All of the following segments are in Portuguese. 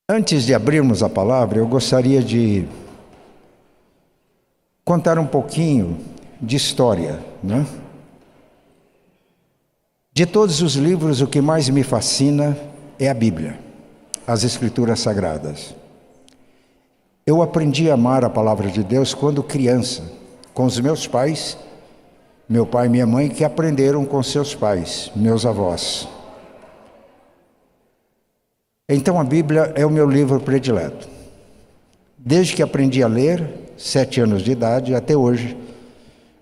Antes de abrirmos a palavra, eu gostaria de contar um pouquinho de história, né? De todos os livros, o que mais me fascina é a Bíblia, as Escrituras Sagradas. Eu aprendi a amar a palavra de Deus quando criança, com os meus pais, meu pai e minha mãe, que aprenderam com seus pais, meus avós. Então a Bíblia é o meu livro predileto. Desde que aprendi a ler, 7 anos de idade, até hoje,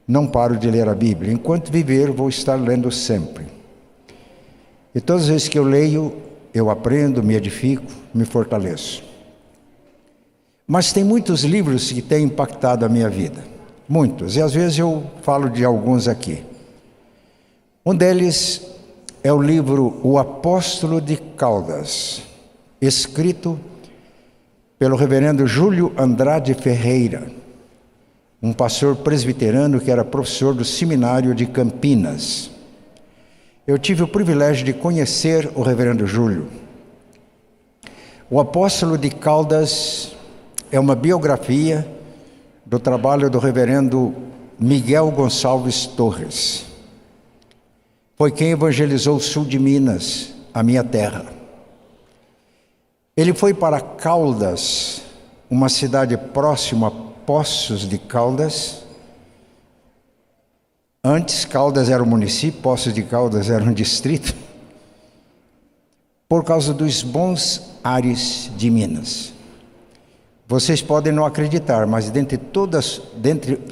não paro de ler a Bíblia. Enquanto viver, vou estar lendo sempre. E todas as vezes que eu leio, eu aprendo, me edifico, me fortaleço. Mas tem muitos livros que têm impactado a minha vida. Muitos. E às vezes eu falo de alguns aqui. Um deles é o livro O Apóstolo de Caldas, escrito pelo reverendo Júlio Andrade Ferreira, um pastor presbiterano que era professor do seminário de Campinas. Eu tive o privilégio de conhecer o reverendo Júlio. O Apóstolo de Caldas é uma biografia do trabalho do reverendo Miguel Gonçalves Torres. Foi quem evangelizou o sul de Minas, a minha terra. Ele foi para Caldas, uma cidade próxima a Poços de Caldas. Antes, Caldas era um município, Poços de Caldas era um distrito, por causa dos bons ares de Minas. Vocês podem não acreditar, mas dentre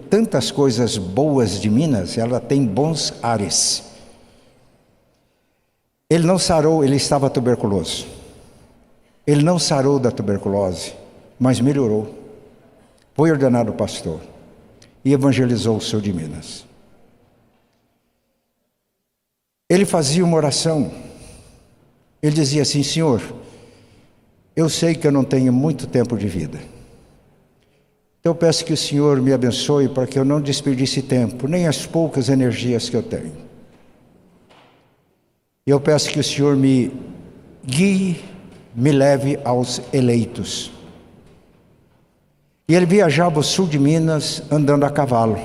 tantas coisas boas de Minas, ela tem bons ares. Ele não sarou, ele estava tuberculoso. Ele não sarou da tuberculose, mas melhorou. Foi ordenado pastor e evangelizou o sul de Minas. Ele fazia uma oração. Ele dizia assim: Senhor, eu sei que eu não tenho muito tempo de vida. Eu peço que o Senhor me abençoe para que eu não desperdice tempo, nem as poucas energias que eu tenho. Eu peço que o Senhor me guie, me leve aos eleitos. E ele viajava ao sul de Minas andando a cavalo.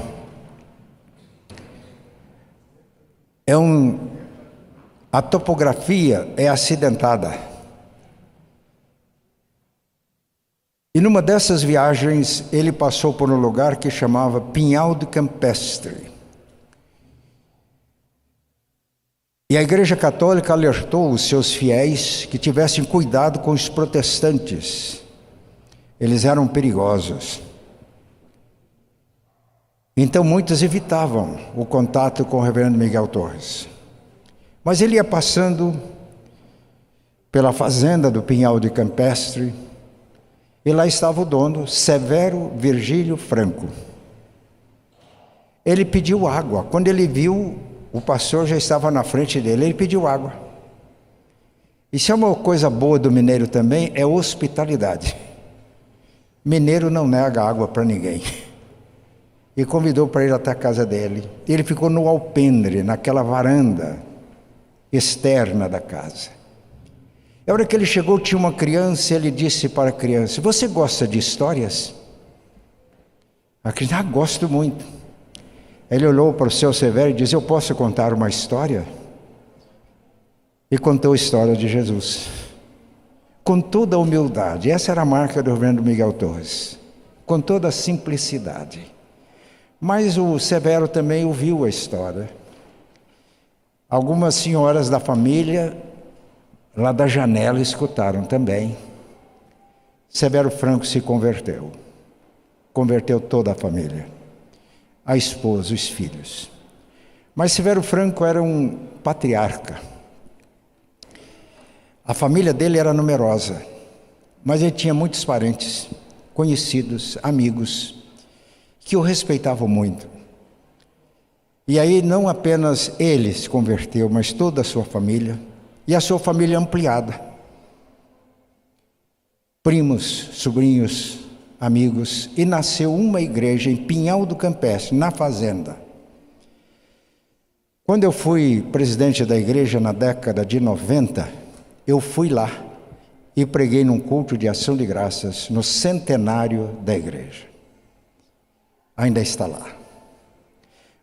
A topografia é acidentada. E numa dessas viagens, ele passou por um lugar que chamava Pinhal do Campestre. E a Igreja Católica alertou os seus fiéis que tivessem cuidado com os protestantes. Eles eram perigosos. Então muitos evitavam o contato com o reverendo Miguel Torres. Mas ele ia passando pela fazenda do Pinhal de Campestre, e lá estava o dono, Severo Virgílio Franco. Ele pediu água. Quando ele viu, o pastor já estava na frente dele, ele pediu água. Isso é uma coisa boa do mineiro também, é hospitalidade. Mineiro não nega água para ninguém. E convidou para ir até a casa dele. Ele ficou no alpendre, naquela varanda externa da casa. A hora que ele chegou, tinha uma criança, ele disse para a criança: você gosta de histórias? A criança: gosto muito. Ele olhou para o seu Severo e disse: eu posso contar uma história? E contou a história de Jesus. Com toda a humildade. Essa era a marca do reverendo Miguel Torres. Com toda a simplicidade. Mas o Severo também ouviu a história. Algumas senhoras da família, lá da janela, escutaram também. Severo Franco se converteu. Converteu toda a família. A esposa, os filhos. Mas Severo Franco era um patriarca. A família dele era numerosa, mas ele tinha muitos parentes, conhecidos, amigos, que o respeitavam muito. E aí não apenas ele se converteu, mas toda a sua família, e a sua família ampliada. Primos, sobrinhos, amigos, e nasceu uma igreja em Pinhal do Campestre, na fazenda. Quando eu fui presidente da igreja na década de 90, eu fui lá e preguei num culto de ação de graças no centenário da igreja. Ainda está lá.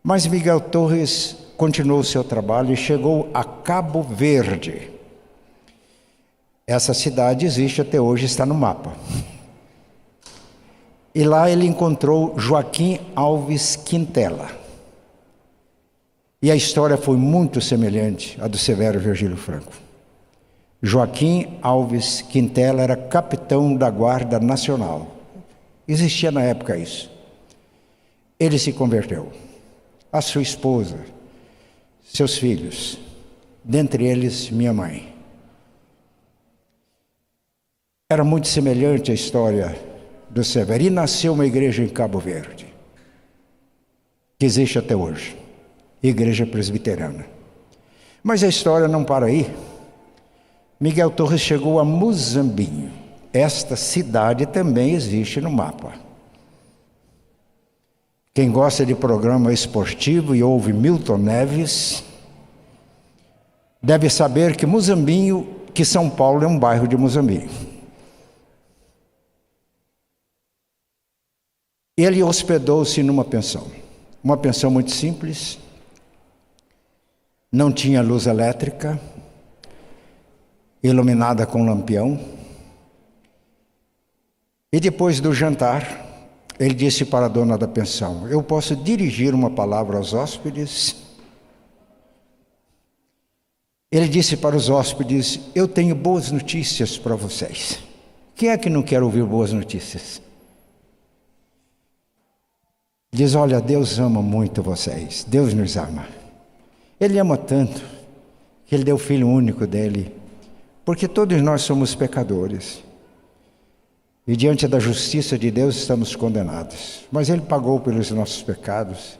Mas Miguel Torres continuou seu trabalho e chegou a Cabo Verde. Essa cidade existe até hoje, está no mapa. E lá ele encontrou Joaquim Alves Quintela. E a história foi muito semelhante à do Severo Virgílio Franco. Joaquim Alves Quintela era capitão da Guarda Nacional. Existia na época isso. Ele se converteu. A sua esposa, seus filhos, dentre eles minha mãe. Era muito semelhante à história do Severo. E nasceu uma igreja em Cabo Verde, que existe até hoje, Igreja Presbiteriana. Mas a história não para aí. Miguel Torres chegou a Muzambinho. Esta cidade também existe no mapa. Quem gosta de programa esportivo e ouve Milton Neves, deve saber que Muzambinho, que São Paulo é um bairro de Muzambinho. Ele hospedou-se numa pensão. Uma pensão muito simples, não tinha luz elétrica, iluminada com lampião. E depois do jantar, ele disse para a dona da pensão: eu posso dirigir uma palavra aos hóspedes? Ele disse para os hóspedes: eu tenho boas notícias para vocês. Quem é que não quer ouvir boas notícias? Diz: olha, Deus ama muito vocês, Deus nos ama. Ele ama tanto que Ele deu o Filho único dele, porque todos nós somos pecadores. E diante da justiça de Deus estamos condenados. Mas Ele pagou pelos nossos pecados.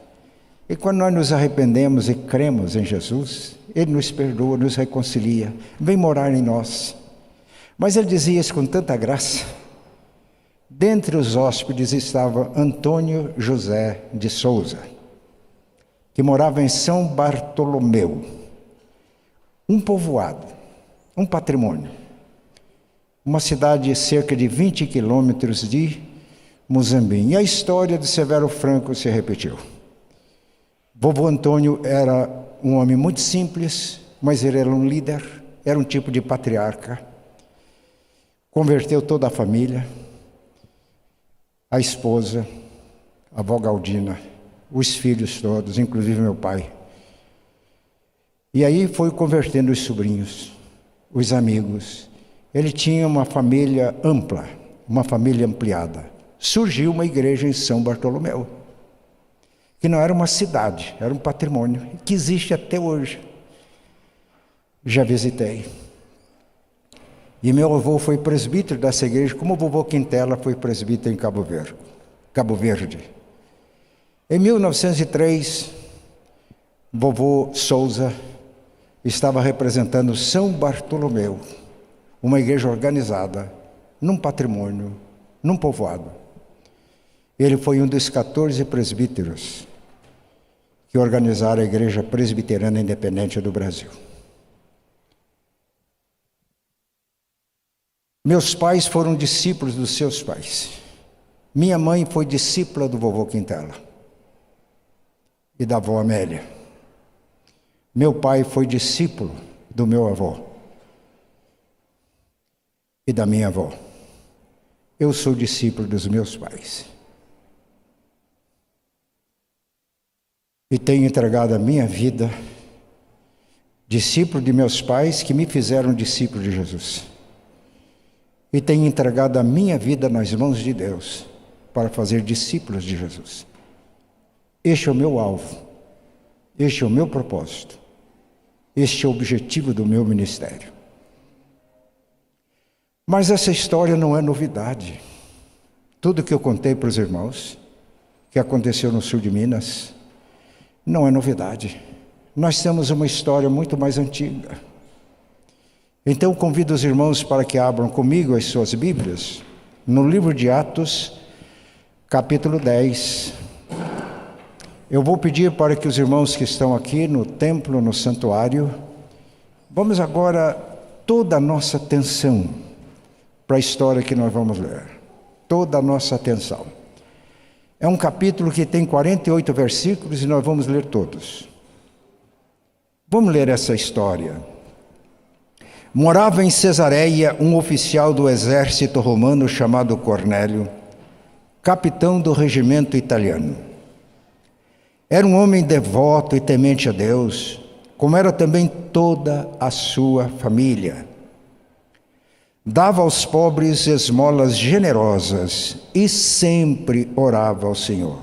E quando nós nos arrependemos e cremos em Jesus, Ele nos perdoa, nos reconcilia, vem morar em nós. Mas Ele dizia isso com tanta graça. Dentre os hóspedes estava Antônio José de Souza, que morava em São Bartolomeu, um povoado, um patrimônio, uma cidade de cerca de 20 quilômetros de Muzambinho. E a história de Severo Franco se repetiu. Vovô Antônio era um homem muito simples, mas ele era um líder, era um tipo de patriarca. Converteu toda a família, a esposa, a avó Galdina, os filhos todos, inclusive meu pai. E aí foi convertendo os sobrinhos, os amigos. Ele tinha uma família ampla, uma família ampliada. Surgiu uma igreja em São Bartolomeu, que não era uma cidade, era um patrimônio, que existe até hoje. Já visitei. E meu avô foi presbítero dessa igreja, como o vovô Quintela foi presbítero em Cabo Verde. Em 1903, vovô Souza estava representando São Bartolomeu, uma igreja organizada, num patrimônio, num povoado. Ele foi um dos 14 presbíteros que organizaram a Igreja Presbiteriana Independente do Brasil. Meus pais foram discípulos dos seus pais. Minha mãe foi discípula do vovô Quintela e da avó Amélia. Meu pai foi discípulo do meu avô e da minha avó. Eu sou discípulo dos meus pais. E tenho entregado a minha vida, discípulo de meus pais que me fizeram discípulo de Jesus. E tenho entregado a minha vida nas mãos de Deus para fazer discípulos de Jesus. Este é o meu alvo, este é o meu propósito, este é o objetivo do meu ministério. Mas essa história não é novidade. Tudo que eu contei para os irmãos, que aconteceu no sul de Minas, não é novidade. Nós temos uma história muito mais antiga. Então convido os irmãos para que abram comigo as suas Bíblias, no livro de Atos, capítulo 10. Eu vou pedir para que os irmãos que estão aqui no templo, no santuário, vamos agora toda a nossa atenção para a história que nós vamos ler. Toda a nossa atenção. É um capítulo que tem 48 versículos e nós vamos ler todos. Vamos ler essa história. Morava em Cesareia um oficial do exército romano chamado Cornélio, capitão do regimento italiano. Era um homem devoto e temente a Deus, como era também toda a sua família. Dava aos pobres esmolas generosas e sempre orava ao Senhor.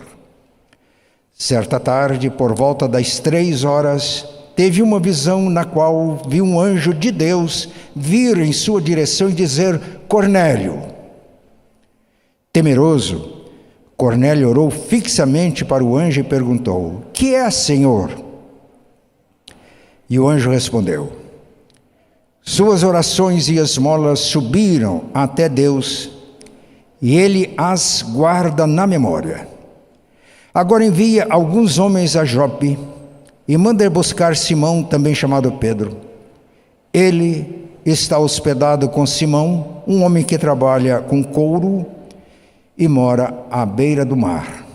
Certa tarde, por volta das 3h, teve uma visão na qual viu um anjo de Deus vir em sua direção e dizer: Cornélio. Temeroso, Cornélio orou fixamente para o anjo e perguntou: Que é, Senhor? E o anjo respondeu: Suas orações e esmolas subiram até Deus, e Ele as guarda na memória. Agora envia alguns homens a Jope, e manda buscar Simão, também chamado Pedro. Ele está hospedado com Simão, um homem que trabalha com couro e mora à beira do mar.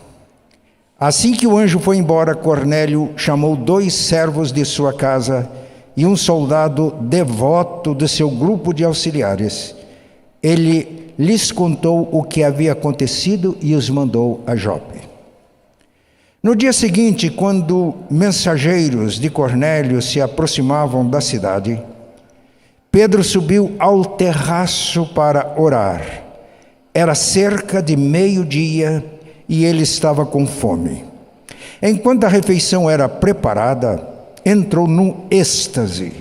Assim que o anjo foi embora, Cornélio chamou 2 servos de sua casa e um soldado devoto do seu grupo de auxiliares. Ele lhes contou o que havia acontecido e os mandou a Jope. No dia seguinte, quando mensageiros de Cornélio se aproximavam da cidade, Pedro subiu ao terraço para orar. Era cerca de 12:00 e ele estava com fome. Enquanto a refeição era preparada, entrou num êxtase.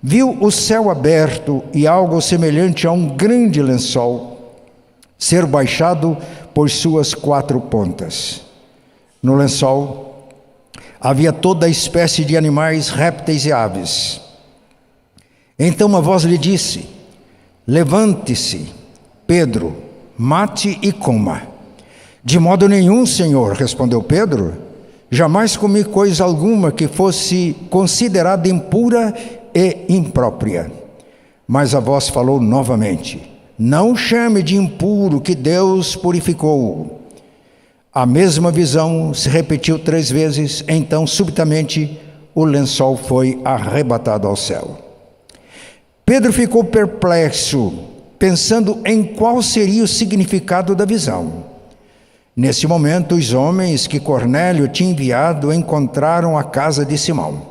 Viu o céu aberto e algo semelhante a um grande lençol ser baixado por suas 4 pontas. No lençol havia toda espécie de animais, répteis e aves. Então uma voz lhe disse: Levante-se, Pedro, mate e coma. De modo nenhum, Senhor, respondeu Pedro. Jamais comi coisa alguma que fosse considerada impura e imprópria. Mas a voz falou novamente: Não chame de impuro que Deus purificou. A mesma visão se repetiu 3 vezes, então subitamente o lençol foi arrebatado ao céu. Pedro ficou perplexo, pensando em qual seria o significado da visão. Nesse momento, os homens que Cornélio tinha enviado encontraram a casa de Simão.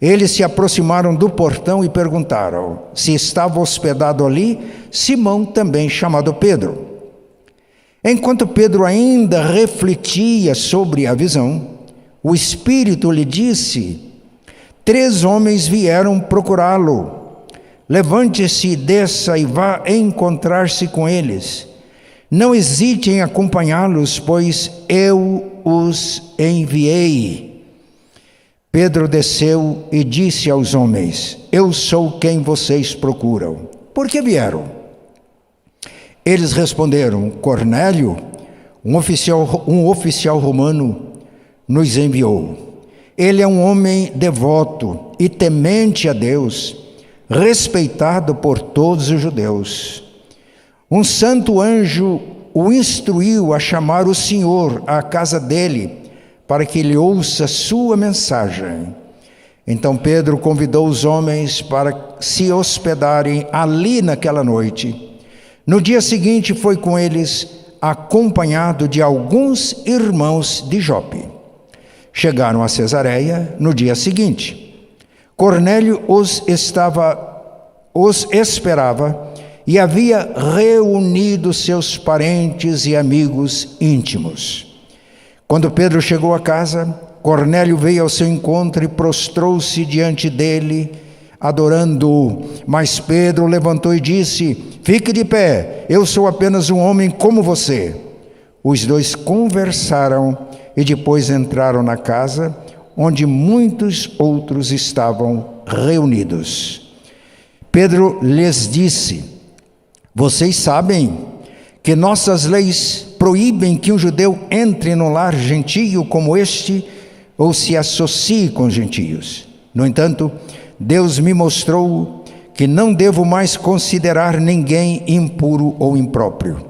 Eles se aproximaram do portão e perguntaram se estava hospedado ali Simão, também chamado Pedro. Enquanto Pedro ainda refletia sobre a visão, o Espírito lhe disse: 3 homens vieram procurá-lo. Levante-se, desça e vá encontrar-se com eles. Não hesite em acompanhá-los, pois eu os enviei. Pedro desceu e disse aos homens: Eu sou quem vocês procuram. Por que vieram? Eles responderam: Cornélio, um oficial romano, nos enviou. Ele é um homem devoto e temente a Deus, respeitado por todos os judeus. Um santo anjo o instruiu a chamar o Senhor à casa dele, para que ele ouça sua mensagem. Então Pedro convidou os homens para se hospedarem ali naquela noite. No dia seguinte foi com eles, acompanhado de alguns irmãos de Jope. Chegaram a Cesareia no dia seguinte. Cornélio os esperava e havia reunido seus parentes e amigos íntimos. Quando Pedro chegou à casa, Cornélio veio ao seu encontro e prostrou-se diante dele, adorando-o. Mas Pedro levantou e disse: Fique de pé, eu sou apenas um homem como você. Os 2 conversaram e depois entraram na casa, onde muitos outros estavam reunidos. Pedro lhes disse: Vocês sabem que nossas leis proíbem que um judeu entre no lar gentio como este ou se associe com gentios. No entanto, Deus me mostrou que não devo mais considerar ninguém impuro ou impróprio.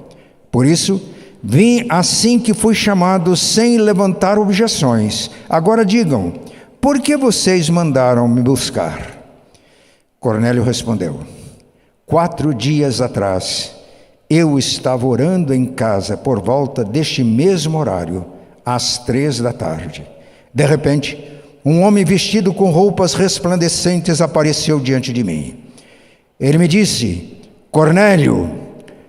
Por isso, vim assim que fui chamado, sem levantar objeções. Agora digam, por que vocês mandaram me buscar? Cornélio respondeu: 4 dias atrás, eu estava orando em casa por volta deste mesmo horário, às 3 da tarde. De repente, um homem vestido com roupas resplandecentes apareceu diante de mim. Ele me disse: Cornélio,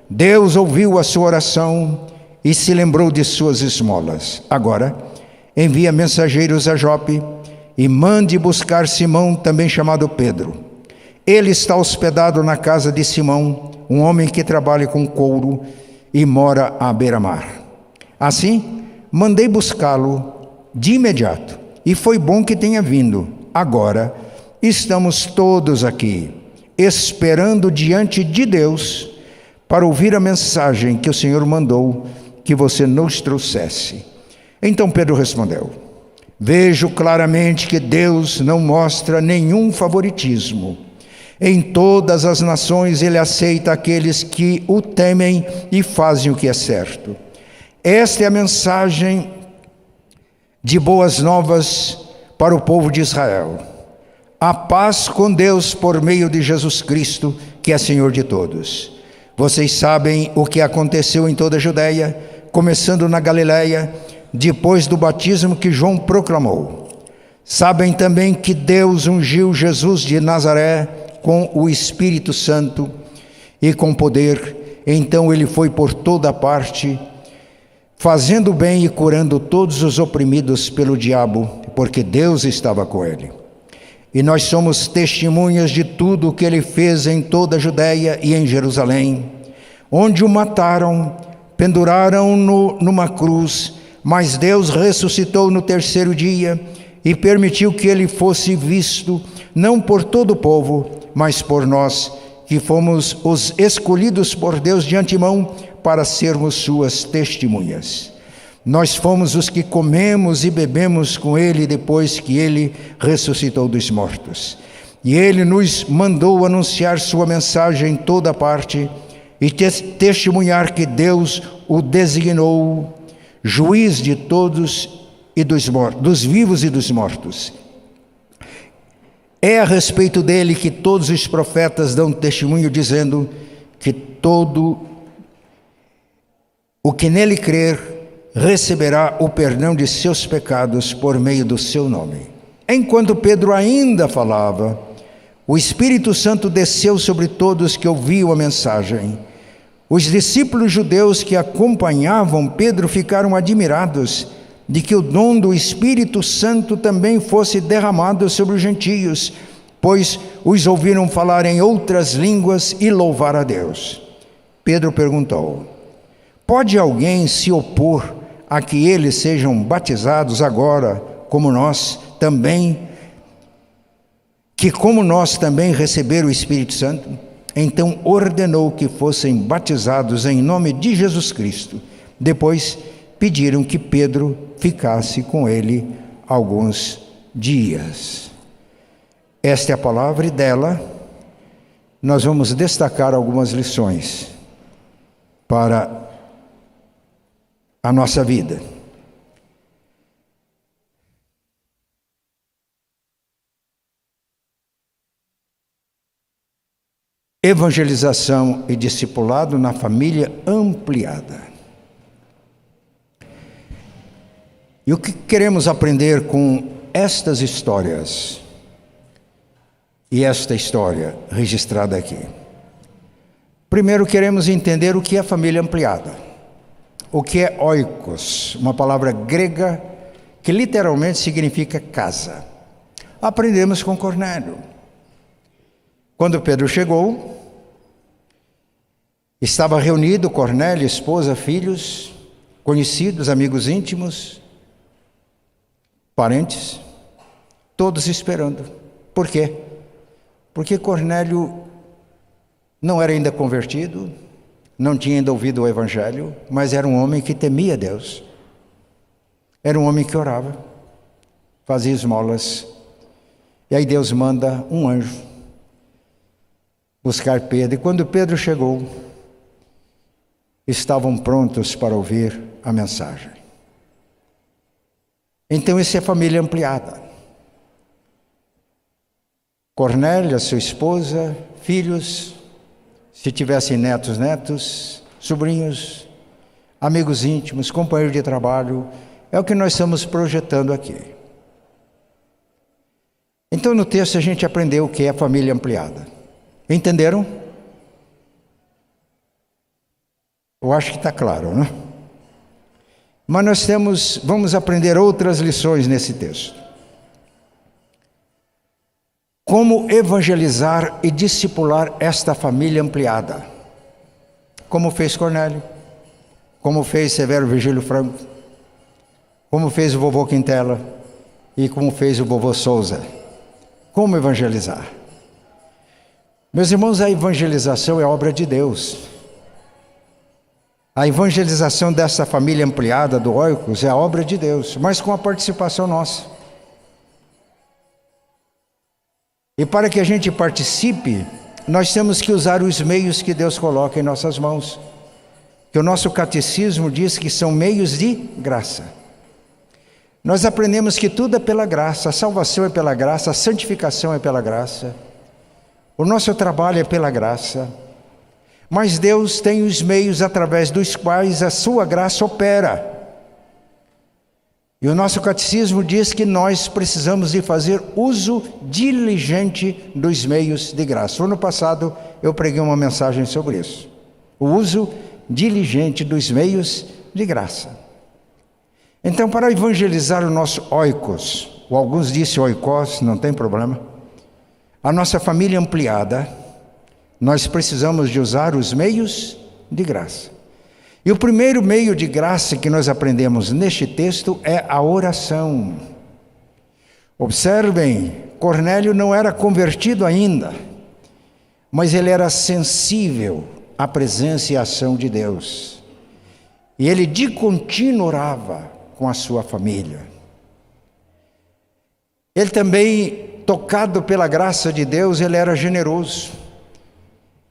Deus ouviu a sua oração e se lembrou de suas esmolas. Agora, envia mensageiros a Jope e mande buscar Simão, também chamado Pedro. Ele está hospedado na casa de Simão, um homem que trabalha com couro e mora à beira-mar. Assim, mandei buscá-lo de imediato, e foi bom que tenha vindo. Agora, estamos todos aqui, esperando diante de Deus para ouvir a mensagem que o Senhor mandou que você nos trouxesse. Então Pedro respondeu: vejo claramente que Deus não mostra nenhum favoritismo. Em todas as nações ele aceita aqueles que o temem e fazem o que é certo. Esta é a mensagem de boas novas para o povo de Israel. A paz com Deus por meio de Jesus Cristo, que é Senhor de todos. Vocês sabem o que aconteceu em toda a Judeia, começando na Galileia, depois do batismo que João proclamou. Sabem também que Deus ungiu Jesus de Nazaré com o Espírito Santo e com poder. Então ele foi por toda parte, fazendo bem e curando todos os oprimidos pelo diabo, porque Deus estava com ele. E nós somos testemunhas de tudo o que ele fez em toda a Judeia e em Jerusalém, onde o mataram, penduraram-no numa cruz, mas Deus ressuscitou no 3º dia e permitiu que ele fosse visto, não por todo o povo, mas por nós, que fomos os escolhidos por Deus de antemão para sermos suas testemunhas. Nós fomos os que comemos e bebemos com ele depois que ele ressuscitou dos mortos. E ele nos mandou anunciar sua mensagem em toda parte e testemunhar que Deus o designou juiz de todos e dos vivos e dos mortos. É a respeito dele que todos os profetas dão testemunho, dizendo que todo o que nele crer receberá o perdão de seus pecados por meio do seu nome. Enquanto Pedro ainda falava, o Espírito Santo desceu sobre todos que ouviam a mensagem. Os discípulos judeus que acompanhavam Pedro ficaram admirados de que o dom do Espírito Santo também fosse derramado sobre os gentios, pois os ouviram falar em outras línguas e louvar a Deus. Pedro perguntou: pode alguém se opor a que eles sejam batizados agora, como nós também receberam o Espírito Santo? Então ordenou que fossem batizados em nome de Jesus Cristo. Depois pediram que Pedro ficasse com ele alguns dias. Esta é a palavra, e dela nós vamos destacar algumas lições para a nossa vida. Evangelização e discipulado na família ampliada. E o que queremos aprender com estas histórias e esta história registrada aqui? Primeiro, queremos entender o que é família ampliada. O que é oikos, uma palavra grega que literalmente significa casa. Aprendemos com Cornélio. Quando Pedro chegou, estava reunido Cornélio, esposa, filhos, conhecidos, amigos íntimos, parentes, todos esperando. Por quê? Porque Cornélio não era ainda convertido, não tinha ainda ouvido o Evangelho, mas era um homem que temia Deus. Era um homem que orava, fazia esmolas. E aí Deus manda um anjo buscar Pedro. E quando Pedro chegou, estavam prontos para ouvir a mensagem. Então, isso é família ampliada. Cornélia, sua esposa, filhos, se tivessem netos, sobrinhos, amigos íntimos, companheiros de trabalho, é o que nós estamos projetando aqui. Então, no texto a gente aprendeu o que é família ampliada. Entenderam? Eu acho que está claro, né? Mas nós vamos aprender outras lições nesse texto. Como evangelizar e discipular esta família ampliada? Como fez Cornélio, como fez Severo Virgílio Franco, como fez o vovô Quintela e como fez o vovô Souza. Como evangelizar? Meus irmãos, a evangelização é obra de Deus. A evangelização dessa família ampliada do Oikos é a obra de Deus, mas com a participação nossa. E para que a gente participe, nós temos que usar os meios que Deus coloca em nossas mãos. Que o nosso catecismo diz que são meios de graça. Nós aprendemos que tudo é pela graça, a salvação é pela graça, a santificação é pela graça, o nosso trabalho é pela graça. Mas Deus tem os meios através dos quais a sua graça opera. E o nosso catecismo diz que nós precisamos de fazer uso diligente dos meios de graça. No ano passado eu preguei uma mensagem sobre isso. O uso diligente dos meios de graça. Então, para evangelizar o nosso oikos, ou alguns dizem oikos, não tem problema, a nossa família ampliada, nós precisamos de usar os meios de graça. E o primeiro meio de graça que nós aprendemos neste texto é a oração. Observem, Cornélio não era convertido ainda, mas ele era sensível à presença e à ação de Deus. E ele de contínuo orava com a sua família. Ele também, tocado pela graça de Deus, ele era generoso.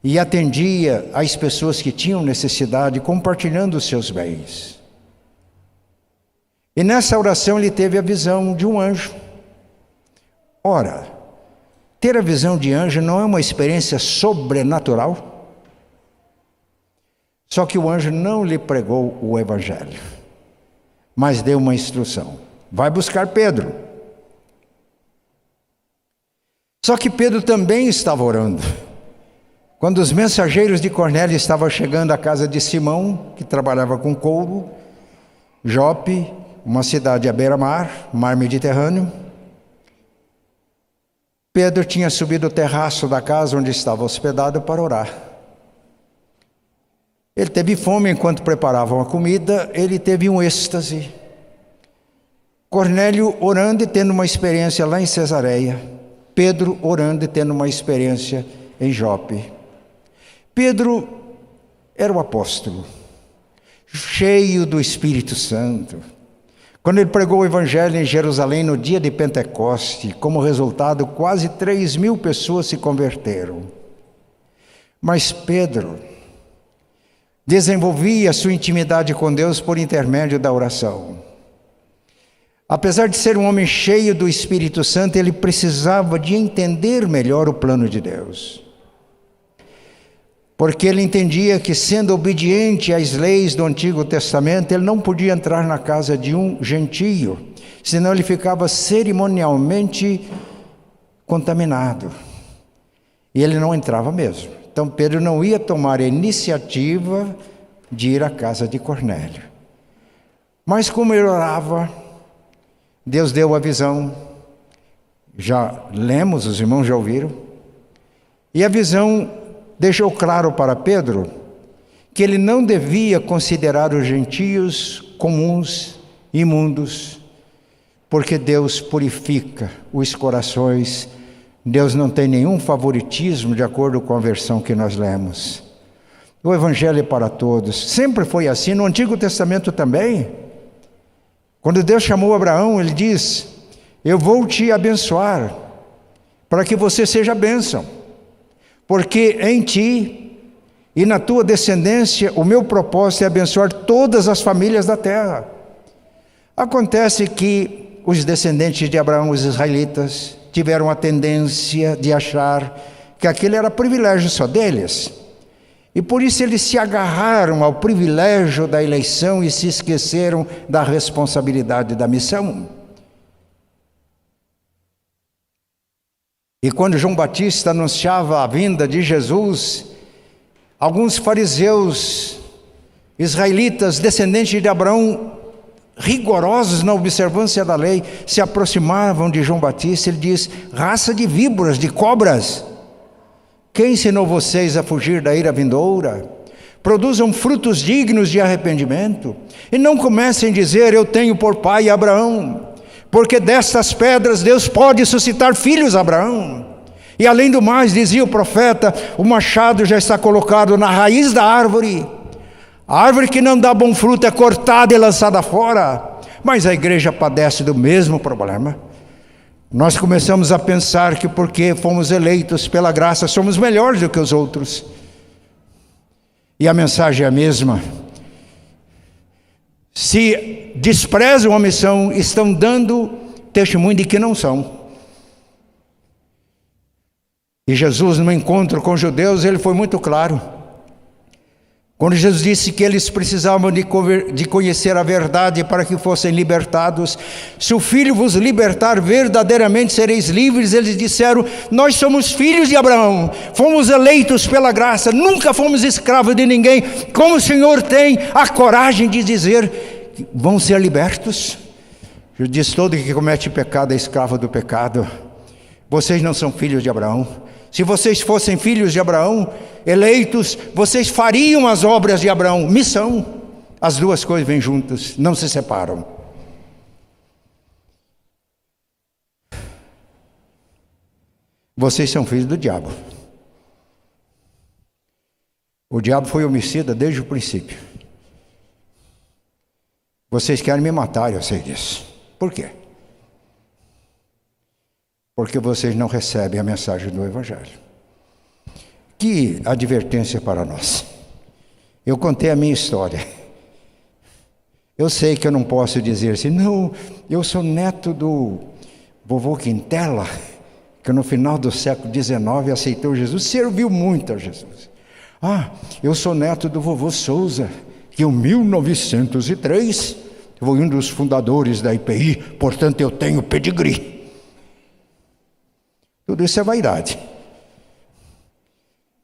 E atendia às pessoas que tinham necessidade, compartilhando os seus bens. E nessa oração ele teve a visão de um anjo. Ora, ter a visão de anjo não é uma experiência sobrenatural? Só que o anjo não lhe pregou o evangelho, mas deu uma instrução: vai buscar Pedro. Só que Pedro também estava orando. Quando os mensageiros de Cornélio estavam chegando à casa de Simão, que trabalhava com couro, Jope, uma cidade à beira-mar, mar Mediterrâneo, Pedro tinha subido o terraço da casa onde estava hospedado para orar. Ele teve fome enquanto preparavam a comida, ele teve um êxtase. Cornélio orando e tendo uma experiência lá em Cesareia, Pedro orando e tendo uma experiência em Jope. Pedro era o apóstolo, cheio do Espírito Santo. Quando ele pregou o evangelho em Jerusalém no dia de Pentecoste, como resultado, quase 3.000 pessoas se converteram. Mas Pedro desenvolvia sua intimidade com Deus por intermédio da oração. Apesar de ser um homem cheio do Espírito Santo, ele precisava de entender melhor o plano de Deus. Porque ele entendia que, sendo obediente às leis do Antigo Testamento, ele não podia entrar na casa de um gentio, senão ele ficava cerimonialmente contaminado. E ele não entrava mesmo. Então Pedro não ia tomar a iniciativa de ir à casa de Cornélio. Mas como ele orava, Deus deu a visão. Já lemos, os irmãos já ouviram. E a visão deixou claro para Pedro que ele não devia considerar os gentios comuns, imundos, porque Deus purifica os corações. Deus não tem nenhum favoritismo, de acordo com a versão que nós lemos. O evangelho é para todos. Sempre foi assim, no Antigo Testamento também. Quando Deus chamou Abraão, ele diz: eu vou te abençoar, para que você seja bênção. porque em ti e na tua descendência o meu propósito é abençoar todas as famílias da terra. Acontece que os descendentes de Abraão, os israelitas, tiveram a tendência de achar que aquele era privilégio só deles. E por isso eles se agarraram ao privilégio da eleição e se esqueceram da responsabilidade da missão. E quando João Batista anunciava a vinda de Jesus, alguns fariseus israelitas, descendentes de Abraão, rigorosos na observância da lei, se aproximavam de João Batista. Ele diz: raça de víboras, de cobras, quem ensinou vocês a fugir da ira vindoura? Produzam frutos dignos de arrependimento, e não comecem a dizer: eu tenho por pai Abraão, porque destas pedras Deus pode suscitar filhos a Abraão. E além do mais, dizia o profeta, o machado já está colocado na raiz da árvore. A árvore que não dá bom fruto é cortada e lançada fora. Mas a igreja padece do mesmo problema. Nós começamos a pensar que porque fomos eleitos pela graça, somos melhores do que os outros. E a mensagem é a mesma. Se desprezam a missão, estão dando testemunho de que não são. E Jesus, no encontro com os judeus, ele foi muito claro. Quando Jesus disse que eles precisavam de conhecer a verdade para que fossem libertados. Se o Filho vos libertar, verdadeiramente sereis livres. Eles disseram: nós somos filhos de Abraão, fomos eleitos pela graça, nunca fomos escravos de ninguém. Como o Senhor tem a coragem de dizer que vão ser libertos? Jesus diz: todo que comete pecado é escravo do pecado. Vocês não são filhos de Abraão. Se vocês fossem filhos de Abraão, eleitos, vocês fariam as obras de Abraão. Missão, as duas coisas vêm juntas, não se separam. Vocês são filhos do diabo. O diabo foi homicida desde o princípio. Vocês querem me matar, eu sei disso. Por quê? Porque vocês não recebem a mensagem do Evangelho. Que advertência para nós. Eu contei a minha história. Eu sei que eu não posso dizer assim: não, eu sou neto do vovô Quintela, que no final do século XIX aceitou Jesus, serviu muito a Jesus. Ah, eu sou neto do vovô Souza, que em 1903 foi um dos fundadores da IPI, portanto eu tenho pedigree. Tudo isso é vaidade.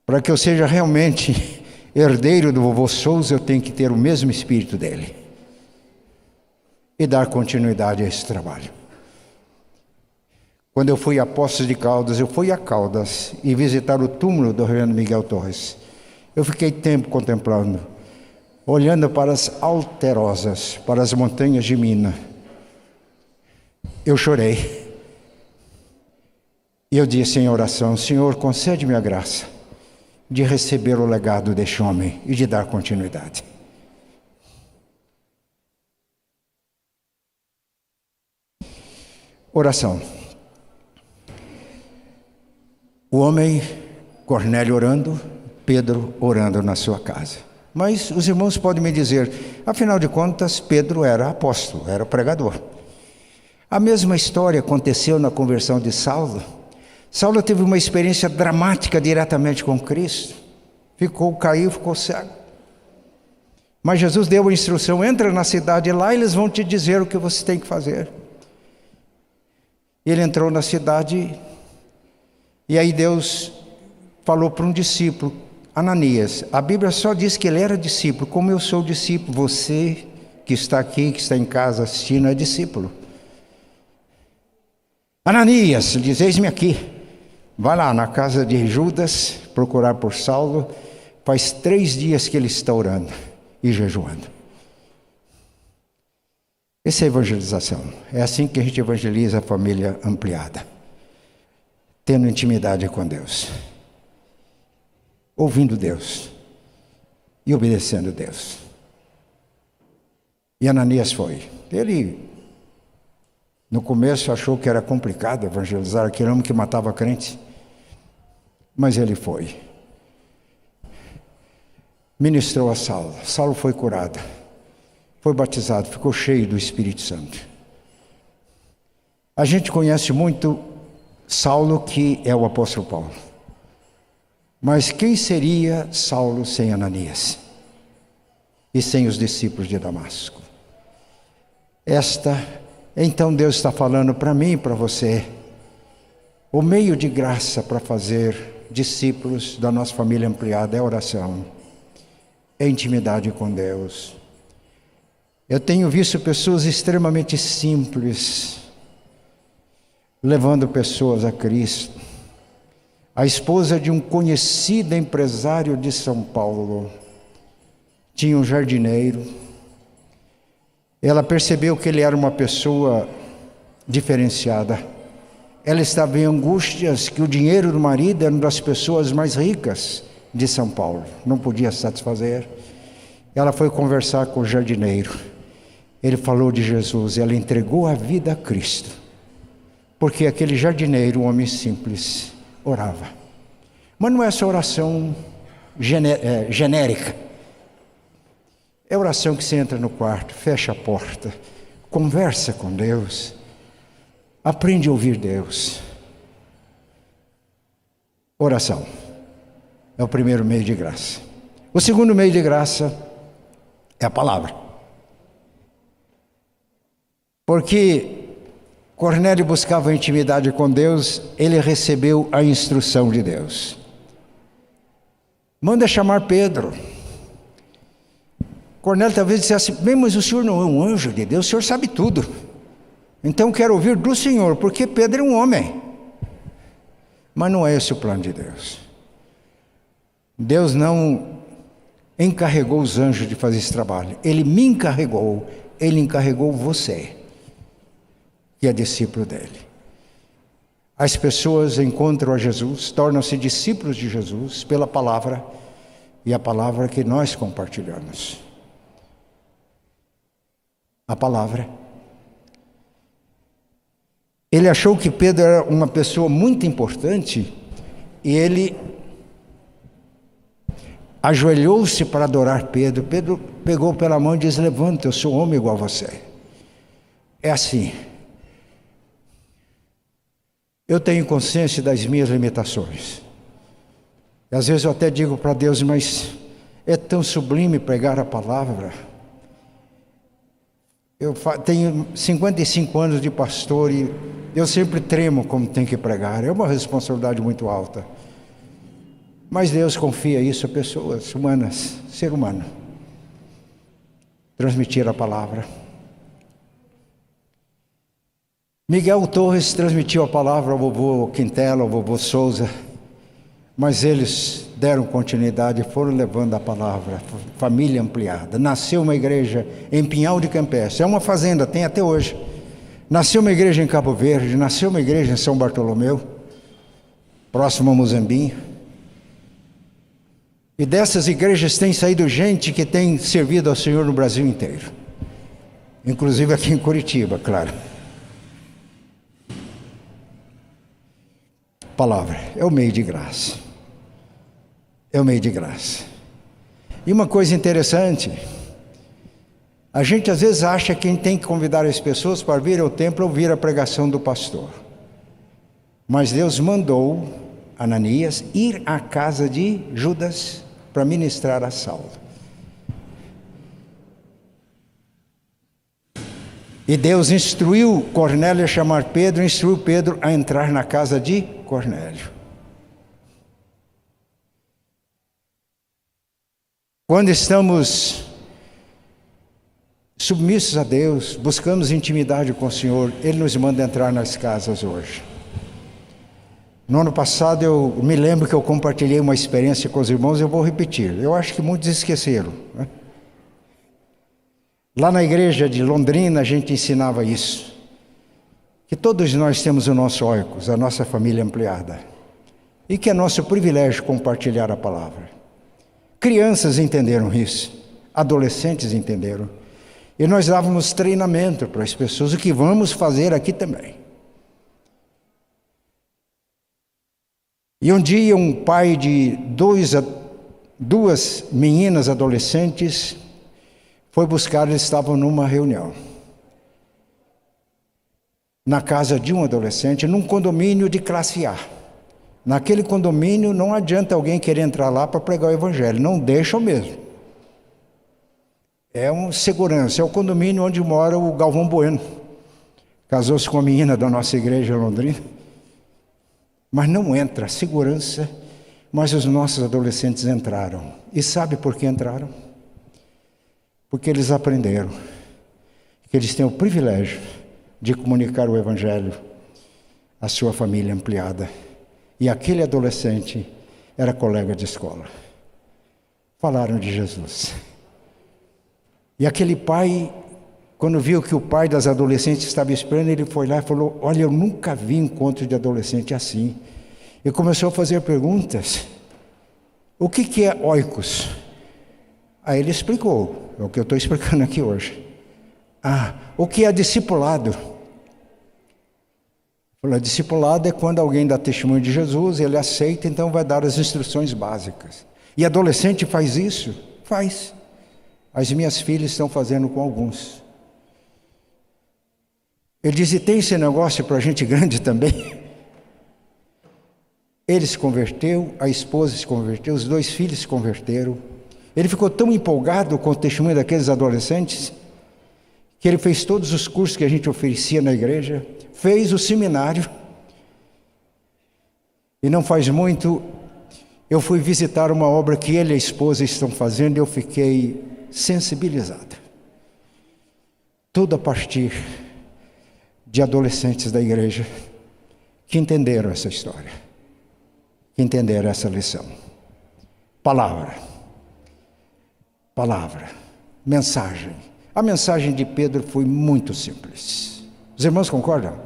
Para que eu seja realmente herdeiro do vovô Souza, eu tenho que ter o mesmo espírito dele e dar continuidade a esse trabalho. Quando eu fui a Poços de Caldas, eu fui a Caldas e visitar o túmulo do reverendo Miguel Torres. Eu fiquei tempo contemplando, olhando para as alterosas, para as montanhas de Minas. Eu chorei. E eu disse em oração: Senhor, concede-me a graça de receber o legado deste homem e de dar continuidade. Oração. O homem, Cornélio orando, Pedro orando na sua casa. Mas os irmãos podem me dizer: afinal de contas, Pedro era apóstolo, era pregador. A mesma história aconteceu na conversão de Saulo. Saulo teve uma experiência dramática diretamente com Cristo. Caiu, ficou cego. Mas Jesus deu a instrução: entra na cidade, lá eles vão te dizer o que você tem que fazer. Ele entrou na cidade, e aí Deus falou para um discípulo, Ananias. A Bíblia só diz que ele era discípulo. Como eu sou discípulo, você que está aqui, que está em casa assistindo, é discípulo. Ananias, diz: eis-me aqui. Vai lá na casa de Judas, procurar por Saulo. Faz 3 dias que ele está orando e jejuando. Essa é a evangelização. É assim que a gente evangeliza a família ampliada. Tendo intimidade com Deus. Ouvindo Deus. E obedecendo Deus. E Ananias foi. Ele, no começo, achou que era complicado evangelizar aquele homem que matava crente. Mas ele foi. Ministrou a Saulo. Saulo foi curado. Foi batizado, ficou cheio do Espírito Santo. A gente conhece muito Saulo, que é o apóstolo Paulo. Mas quem seria Saulo sem Ananias? E sem os discípulos de Damasco? Então Deus está falando para mim e para você, o meio de graça para fazer discípulos da nossa família ampliada é oração, é intimidade com Deus. Eu tenho visto pessoas extremamente simples, levando pessoas a Cristo. A esposa de um conhecido empresário de São Paulo tinha um jardineiro. Ela percebeu que ele era uma pessoa diferenciada. Ela estava em angústias que o dinheiro do marido era uma das pessoas mais ricas de São Paulo. Não podia satisfazer. Ela foi conversar com o jardineiro. Ele falou de Jesus. Ela entregou a vida a Cristo. Porque aquele jardineiro, um homem simples, orava. Mas não é essa oração genérica. É oração que você entra no quarto, fecha a porta, conversa com Deus, aprende a ouvir Deus. Oração é o primeiro meio de graça. O segundo meio de graça é a palavra. Porque Cornélio buscava intimidade com Deus, ele recebeu a instrução de Deus. Manda chamar Pedro. Cornélio talvez dissesse, bem, mas o senhor não é um anjo de Deus, o senhor sabe tudo. Então quero ouvir do Senhor, porque Pedro é um homem. Mas não é esse o plano de Deus. Deus não encarregou os anjos de fazer esse trabalho. Ele me encarregou, ele encarregou você, que é discípulo dele. As pessoas encontram a Jesus, tornam-se discípulos de Jesus pela palavra, e a palavra que nós compartilhamos. A palavra. Ele achou que Pedro era uma pessoa muito importante, e ele ajoelhou-se para adorar Pedro. Pedro pegou pela mão e disse, levanta, eu sou homem igual a você. É assim. Eu tenho consciência das minhas limitações. E às vezes eu até digo para Deus, mas é tão sublime pregar a palavra. Eu tenho 55 anos de pastor e eu sempre tremo como tem que pregar. É uma responsabilidade muito alta. Mas Deus confia isso a pessoas humanas, ser humano. Transmitir a palavra. Miguel Torres transmitiu a palavra ao vovô Quintela, ao vovô Souza, mas eles deram continuidade e foram levando a palavra, família ampliada. Nasceu uma igreja em Pinhal de Campeche, é uma fazenda, tem até hoje. Nasceu uma igreja em Cabo Verde, nasceu uma igreja em São Bartolomeu, próximo a Muzambinho. E dessas igrejas tem saído gente que tem servido ao Senhor no Brasil inteiro, inclusive aqui em Curitiba, claro. Palavra é o meio de graça. É o meio de graça. E uma coisa interessante, a gente às vezes acha que a gente tem que convidar as pessoas para vir ao templo ouvir a pregação do pastor. Mas Deus mandou Ananias ir à casa de Judas para ministrar a Saulo. E Deus instruiu Cornélio a chamar Pedro, instruiu Pedro a entrar na casa de Cornélio. Quando estamos submissos a Deus, buscamos intimidade com o Senhor, Ele nos manda entrar nas casas hoje. No ano passado eu me lembro que eu compartilhei uma experiência com os irmãos, eu vou repetir, eu acho que muitos esqueceram, né? Lá na igreja de Londrina a gente ensinava isso, que todos nós temos o nosso oikos, a nossa família ampliada, e que é nosso privilégio compartilhar a palavra. Crianças entenderam isso, adolescentes entenderam, e nós dávamos treinamento para as pessoas, o que vamos fazer aqui também. E um dia um pai de duas meninas adolescentes foi buscar, eles estavam numa reunião na casa de um adolescente, num condomínio de classe A. Naquele condomínio não adianta alguém querer entrar lá para pregar o evangelho, não deixam mesmo. É um segurança, é o condomínio onde mora o Galvão Bueno. Casou-se com uma menina da nossa igreja em Londrina. Mas não entra, segurança. Mas os nossos adolescentes entraram. E sabe por que entraram? Porque eles aprenderam que eles têm o privilégio de comunicar o evangelho à sua família ampliada. E aquele adolescente era colega de escola. Falaram de Jesus. E aquele pai, quando viu que o pai das adolescentes estava esperando, ele foi lá e falou: olha, eu nunca vi encontro de adolescente assim. E começou a fazer perguntas. O que é oikos? Aí ele explicou, é o que eu estou explicando aqui hoje. O que é discipulado? Falou, discipulado é quando alguém dá testemunho de Jesus, ele aceita, então vai dar as instruções básicas. E adolescente faz isso? Faz. As minhas filhas estão fazendo com alguns. Ele diz, e tem esse negócio para gente grande também? Ele se converteu, a esposa se converteu, os 2 filhos se converteram. Ele ficou tão empolgado com o testemunho daqueles adolescentes que ele fez todos os cursos que a gente oferecia na igreja, fez o seminário. E não faz muito, eu fui visitar uma obra que ele e a esposa estão fazendo e eu fiquei sensibilizado. Tudo a partir de adolescentes da igreja que entenderam essa história, que entenderam essa lição. Palavra, mensagem. A mensagem de Pedro foi muito simples. Os irmãos concordam?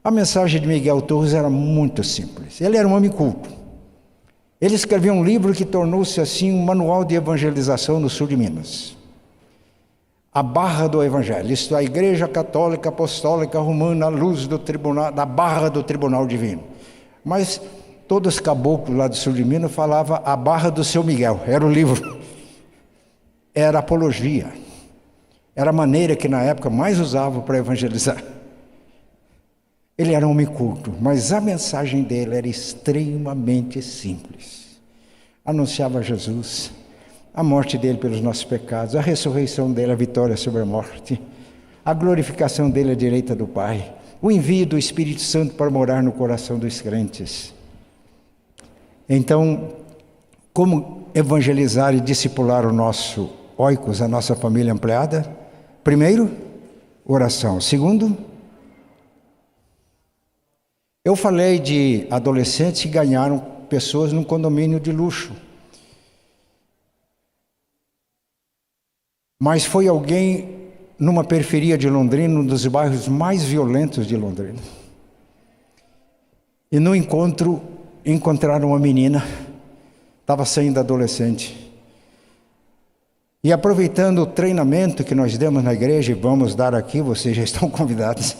A mensagem de Miguel Torres era muito simples. Ele era um homem culto. Ele escreveu um livro que tornou-se assim um manual de evangelização no sul de Minas. A barra do evangelho, isto é, a Igreja Católica Apostólica Romana, à luz do tribunal, da barra do tribunal divino. Mas todos os caboclos lá do sul de Minas falavam a barra do seu Miguel, era o livro. Era apologia. Era a maneira que na época mais usavam para evangelizar. Ele era um homem culto, mas a mensagem dele era extremamente simples. Anunciava Jesus, a morte dele pelos nossos pecados, a ressurreição dele, a vitória sobre a morte, a glorificação dele à direita do Pai, o envio do Espírito Santo para morar no coração dos crentes. Então, como evangelizar e discipular o nosso oikos, a nossa família ampliada? Primeiro, oração. Segundo, eu falei de adolescentes que ganharam pessoas num condomínio de luxo. Mas foi alguém numa periferia de Londrina, um dos bairros mais violentos de Londrina. E no encontro, encontraram uma menina, estava saindo adolescente. E aproveitando o treinamento que nós demos na igreja, e vamos dar aqui, vocês já estão convidados,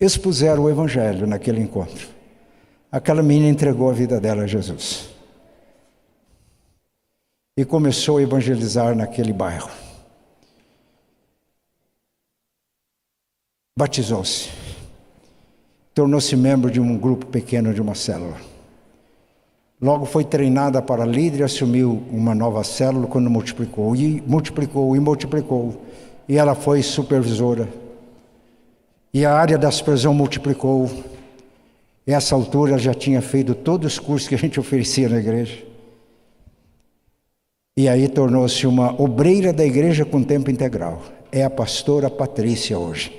expuseram o evangelho naquele encontro. Aquela menina entregou a vida dela a Jesus. E começou a evangelizar naquele bairro. Batizou-se. Tornou-se membro de um grupo pequeno de uma célula. Logo foi treinada para líder e assumiu uma nova célula quando multiplicou. E ela foi supervisora. E a área da supervisão multiplicou. E a essa altura ela já tinha feito todos os cursos que a gente oferecia na igreja. E aí tornou-se uma obreira da igreja com tempo integral. É a pastora Patrícia hoje.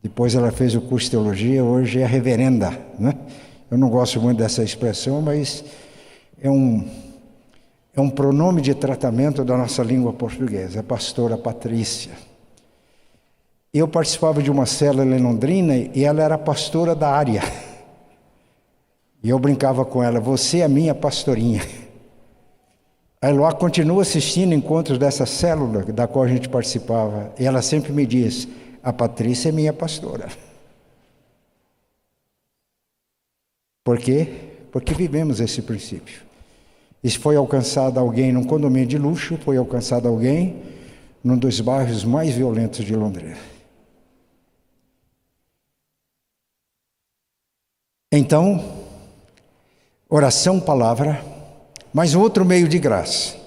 Depois ela fez o curso de teologia, hoje é reverenda, né? Eu não gosto muito dessa expressão, mas é um pronome de tratamento da nossa língua portuguesa, a pastora Patrícia. Eu participava de uma célula em Londrina e ela era pastora da área. E eu brincava com ela, você é a minha pastorinha. A Eloá continua assistindo encontros dessa célula da qual a gente participava. E ela sempre me diz, a Patrícia é minha pastora. Por quê? Porque vivemos esse princípio. E foi alcançado alguém num condomínio de luxo, foi alcançado alguém num dos bairros mais violentos de Londrina. Então, oração, palavra, mas um outro meio de graça,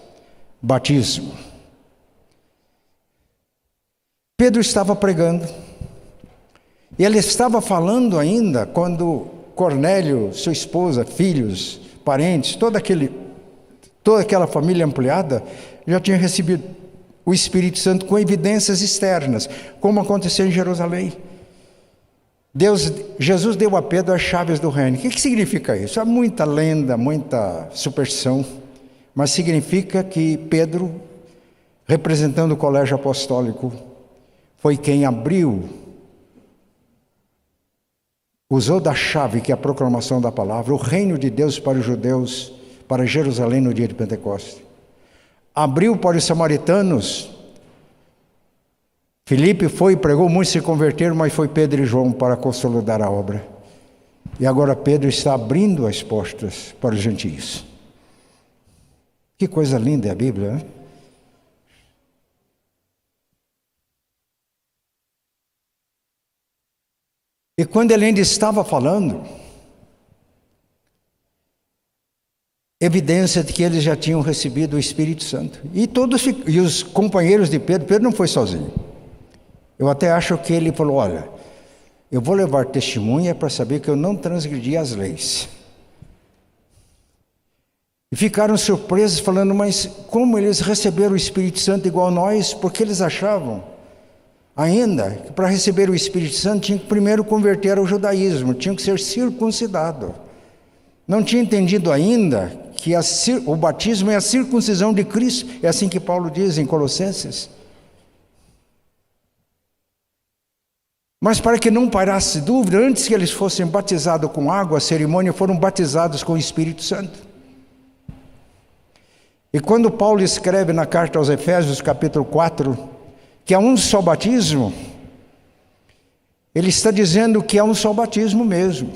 batismo. Pedro estava pregando, e ele estava falando ainda quando Cornélio, sua esposa, filhos, parentes, toda aquela família ampliada, já tinha recebido o Espírito Santo com evidências externas, como aconteceu em Jerusalém. Jesus deu a Pedro as chaves do reino. O que significa isso? Há muita lenda, muita superstição, mas significa que Pedro, representando o colégio apostólico, foi quem usou da chave, que é a proclamação da palavra, o reino de Deus para os judeus, para Jerusalém no dia de Pentecostes. Abriu para os samaritanos. Filipe foi e pregou, muitos se converteram, mas foi Pedro e João para consolidar a obra. E agora Pedro está abrindo as portas para os gentios. Que coisa linda é a Bíblia, né? E quando ele ainda estava falando, evidência de que eles já tinham recebido o Espírito Santo. E os companheiros de Pedro não foi sozinho. Eu até acho que ele falou, olha, eu vou levar testemunha para saber que eu não transgredi as leis. E ficaram surpresos falando, mas como eles receberam o Espírito Santo igual nós? Porque eles achavam ainda que para receber o Espírito Santo tinha que primeiro converter ao judaísmo, tinha que ser circuncidado. Não tinha entendido ainda que o batismo é a circuncisão de Cristo, é assim que Paulo diz em Colossenses. Mas para que não parasse dúvida, antes que eles fossem batizados com água, a cerimônia, foram batizados com o Espírito Santo. E quando Paulo escreve na carta aos Efésios, capítulo 4, que há um só batismo, ele está dizendo que há um só batismo mesmo.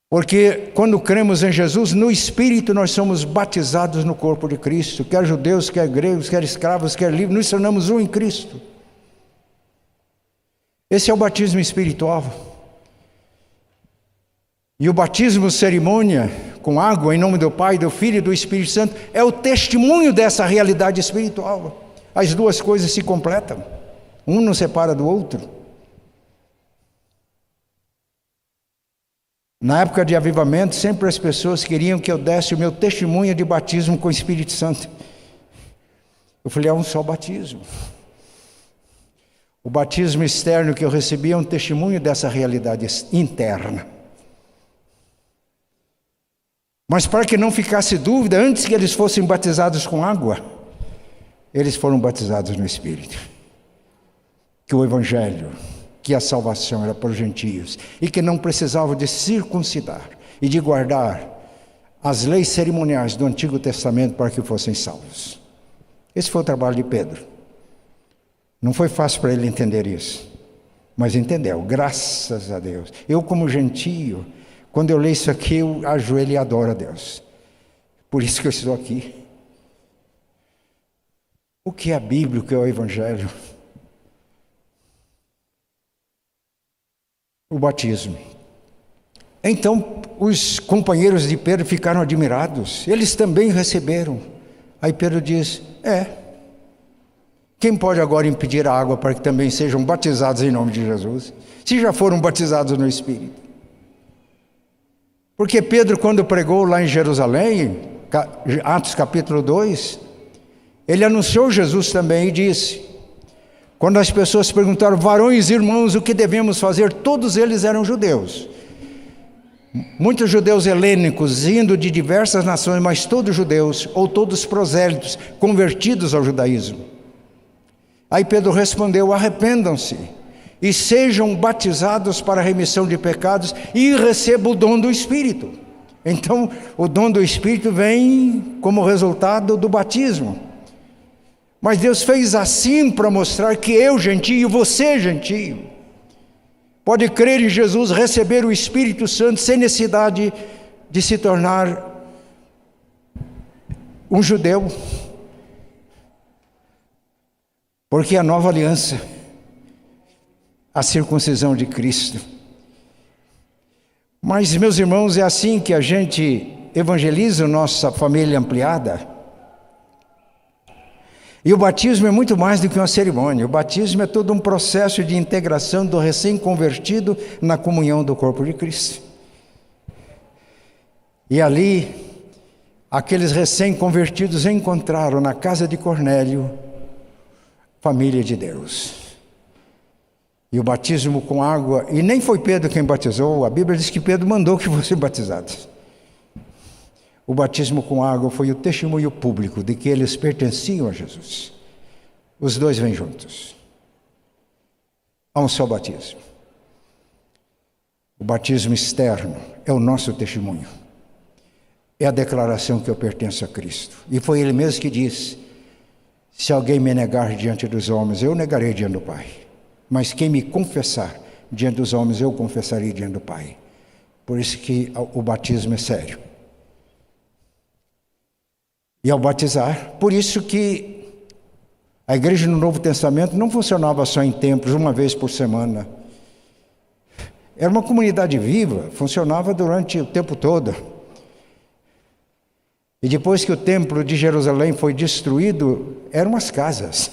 Porque quando cremos em Jesus, no Espírito nós somos batizados no corpo de Cristo, quer judeus, quer gregos, quer escravos, quer livres, nos tornamos um em Cristo. Esse é o batismo espiritual. E o batismo cerimônia com água em nome do Pai, do Filho e do Espírito Santo é o testemunho dessa realidade espiritual. As duas coisas se completam. Um não separa do outro. Na época de avivamento, sempre as pessoas queriam que eu desse o meu testemunho de batismo com o Espírito Santo. Eu falei, é um só batismo. O batismo externo que eu recebi é um testemunho dessa realidade interna. Mas para que não ficasse dúvida, antes que eles fossem batizados com água, eles foram batizados no Espírito. Que o Evangelho, que a salvação era para os gentios, e que não precisavam de circuncidar e de guardar as leis cerimoniais do Antigo Testamento para que fossem salvos. Esse foi o trabalho de Pedro. Não foi fácil para ele entender isso, mas entendeu, graças a Deus. Eu, como gentio, quando eu leio isso aqui, eu ajoelho e adoro a Deus. Por isso que eu estou aqui. O que é a Bíblia, o que é o Evangelho? O batismo. Então, os companheiros de Pedro ficaram admirados. Eles também receberam. Aí Pedro diz, quem pode agora impedir a água para que também sejam batizados em nome de Jesus? Se já foram batizados no Espírito. Porque Pedro, quando pregou lá em Jerusalém, Atos capítulo 2, ele anunciou Jesus também e disse, quando as pessoas perguntaram, varões e irmãos, o que devemos fazer? Todos eles eram judeus. Muitos judeus helênicos, indo de diversas nações, mas todos judeus, ou todos prosélitos, convertidos ao judaísmo. Aí Pedro respondeu, arrependam-se e sejam batizados para a remissão de pecados e recebam o dom do Espírito. Então, o dom do Espírito vem como resultado do batismo. Mas Deus fez assim para mostrar que eu, gentio, você, gentio, pode crer em Jesus, receber o Espírito Santo sem necessidade de se tornar um judeu, porque a nova aliança, a circuncisão de Cristo. Mas, meus irmãos, é assim que a gente evangeliza a nossa família ampliada. E o batismo é muito mais do que uma cerimônia. O batismo é todo um processo de integração do recém-convertido na comunhão do corpo de Cristo. E ali, aqueles recém-convertidos encontraram na casa de Cornélio família de Deus. E o batismo com água, e nem foi Pedro quem batizou, a Bíblia diz que Pedro mandou que fossem batizados. O batismo com água foi o testemunho público de que eles pertenciam a Jesus. Os dois vêm juntos. Há um só batismo. O batismo externo é o nosso testemunho. É a declaração que eu pertenço a Cristo. E foi Ele mesmo que disse: se alguém me negar diante dos homens, eu negarei diante do Pai. Mas quem me confessar diante dos homens, eu confessarei diante do Pai. Por isso que o batismo é sério. E ao batizar, por isso que a igreja no Novo Testamento não funcionava só em templos, uma vez por semana. Era uma comunidade viva, funcionava durante o tempo todo. E depois que o templo de Jerusalém foi destruído, eram as casas.